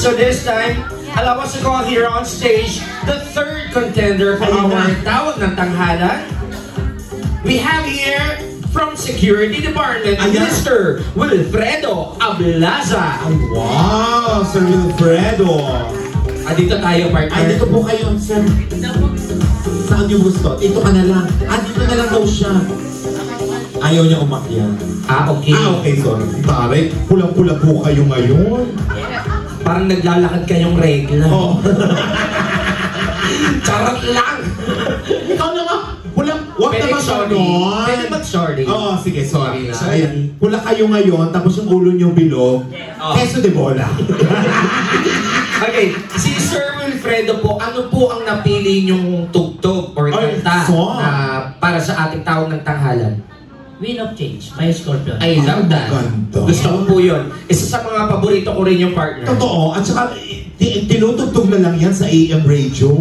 So this time, allow us to call here on stage the third contender for our Tawag ng Tanghalan. We have here from Security Department, Mr. Wilfredo Ablaza. Ay, wow, Sir Wilfredo. Dito tayo, partner. Ay, dito po kayo, sir. Saan yung gusto? Dito ka na lang. Dito na lang daw siya. Ayaw niya umakyat. Okay. Okay, sorry. Pare, pulang-pula po kayo ngayon. Parang naglalakad kayong regla. Oh. Charot lang! Ikaw naman, huwag naman sorry. ganon. Pwede mag-sorry. Oo, sige, sorry. Okay, So, ayan, pula kayo ngayon, tapos yung ulo niyo bilog. Queso de bola. Okay, si Sir Wilfredo po, ano po ang napili niyong tugtog or kanta na para sa ating Tawag ng Tanghalan? Wind of Change by Scorpion. I love that. Ganda. Gusto ko po yun. Isa sa mga paborito ko rin yung partner. Totoo, at saka tinutugtog na lang yan sa AM radio.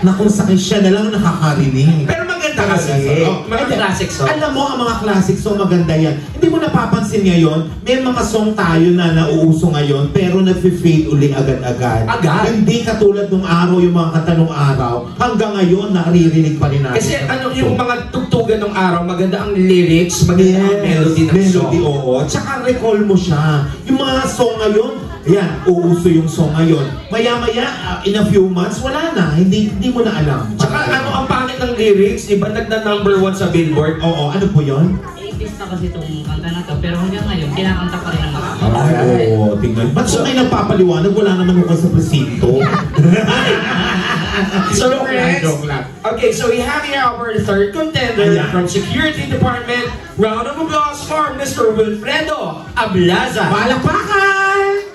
Na kung sakit siya na lang nakakarinig. Pero maganda kasi. Mga classic song. Alam mo, ang mga classic song maganda yan. Hindi mo napapansin ngayon, may mga song tayo na nauuso ngayon, pero nag-fade uli agad-agad. Hindi katulad nung araw, yung mga kanta nung araw. Hanggang ngayon, naririnig pa rin natin. Kasi ano, yung mga tugtugan ng araw, maganda ang lyrics, maganda ang melody ng song. Oo. Tsaka recall mo siya. Yung mga song ngayon, ayan, uuso yung song ngayon. Maya-maya, in a few months, wala na. Hindi mo na alam. Tsaka ano ang pangit ng lyrics, iba nagna-number 1 sa Billboard. Oo, ano po yun? 80s na kasi itong kanta na to, pero hanggang ngayon, kinakanta pa rin ang mga Oo, tingnan. Ba't so kayo nagpapaliwanag? Wala naman ko sa presinto. So next, okay, so we have here our third contender from Security Department. Round of applause for Mr. Wilfredo Ablaza. Palakpakan!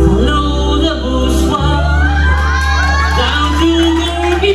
Follow the bushwalk down to the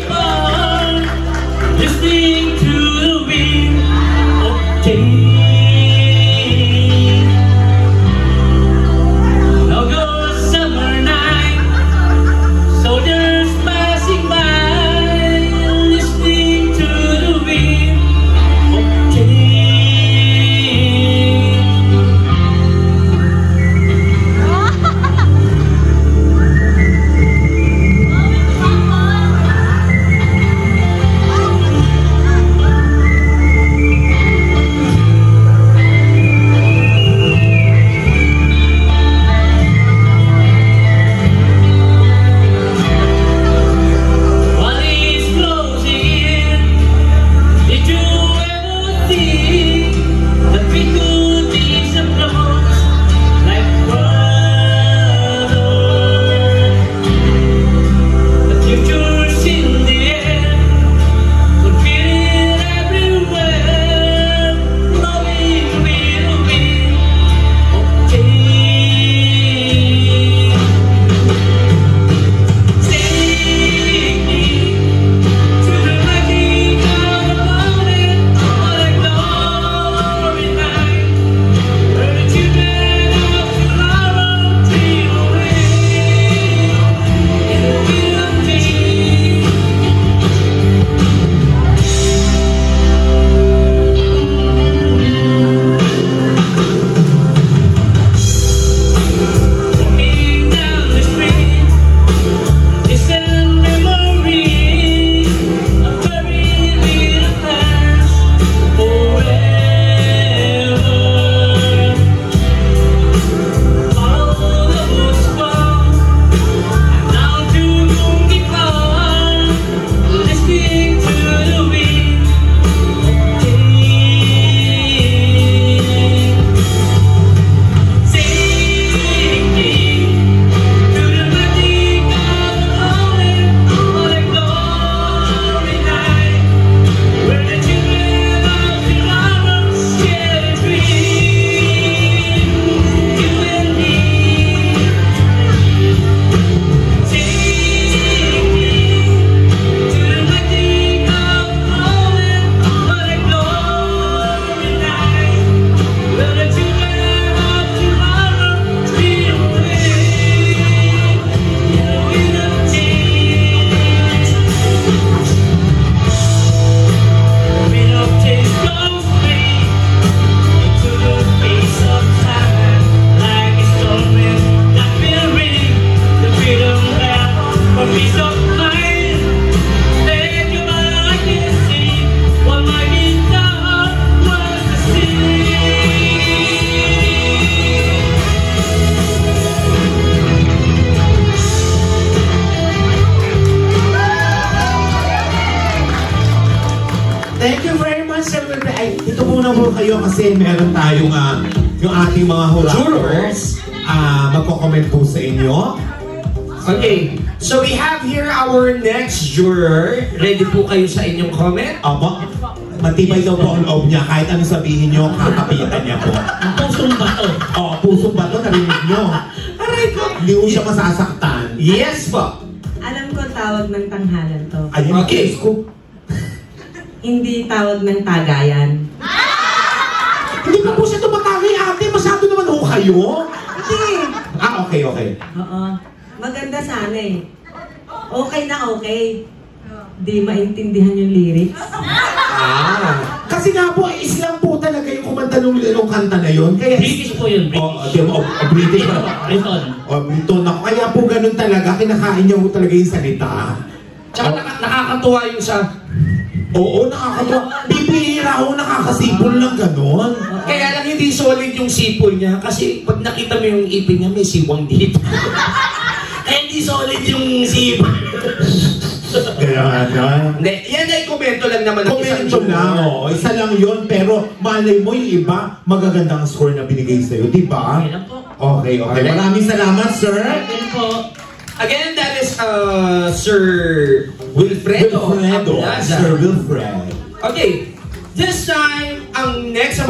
Thank you very much, Sir Wilfred. Ay, ito muna po kayo kasi meron tayong yung ating mga jurors. Magko-comment po sa inyo. Okay, so we have here our next juror. Ready po kayo sa inyong comment? Opo. Matibay daw po ang loob niya. Kahit ano sabihin niyo, kakapitan niya po. Pusong bato. Oo, pusong bato, narinig niyo. Aray ko. Hindi mo siya masasaktan. Yes po. Alam ko tawag ng tanghalan to. Ayun, Okay. Hindi tawag ng tagayan. Hindi pa po siya tumatagay, ate. Masyado naman ho kayo. Hindi. Okay. Oo. Maganda sana eh. Okay na okay. Di maintindihan yung lyrics. Kasi nga po, Islam po talaga yung kumanta nung kanta na yun. Kaya, British po yun, British. British. Briton. Briton ako. Kaya po ganun talaga. Kinakain niya po talaga yung salita. Tsaka nakakatuwa yung sa... Oo, nakakatuwa. Bibihira ho, nakakasipol ng ganun. Kaya lang hindi solid yung sipol niya kasi pag nakita mo yung ipin niya, may siwang dito. Kaya hindi solid yung sipol. Kaya yan. Hindi, yan ay komento lang naman ng isang Komento lang, juror. Isa lang yun, pero malay mo yung iba, magagandang score na binigay sa'yo, di ba? Okay lang po. Okay. Maraming salamat, sir. Okay po. Again, that is Sir Wilfredo Ablaza. Sir Wilfred. Okay, this time, ang next